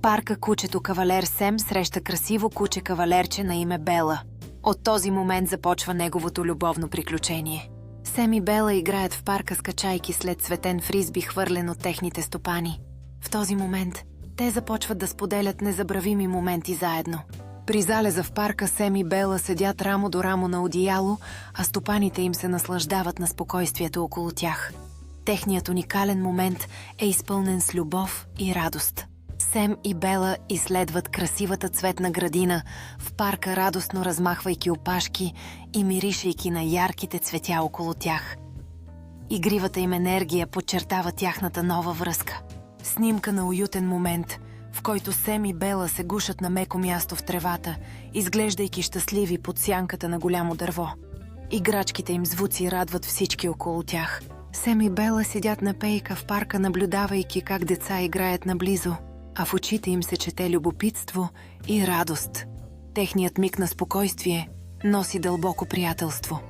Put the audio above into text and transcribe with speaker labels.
Speaker 1: парка кучето кавалер Сем среща красиво куче кавалерче на име Бела. От този момент започва неговото любовно приключение. Сем и Бела играят в парка с качайки след цветен фризби, хвърлен от техните стопани. В този момент те започват да споделят незабравими моменти заедно. При залеза в парка Сем и Бела седят рамо до рамо на одеяло, а стопаните им се наслаждават на спокойствието около тях. Техният уникален момент е изпълнен с любов и радост. Сем и Бела изследват красивата цветна градина в парка, радостно размахвайки опашки и миришейки на ярките цветя около тях. Игривата им енергия подчертава тяхната нова връзка. Снимка на уютен момент, в който Сем и Бела се гушат на меко място в тревата, изглеждайки щастливи под сянката на голямо дърво. Играчките им звуци радват всички около тях. Сем и Бела седят на пейка в парка, наблюдавайки как деца играят наблизо, а в очите им се чете любопитство и радост. Техният миг на спокойствие носи дълбоко приятелство.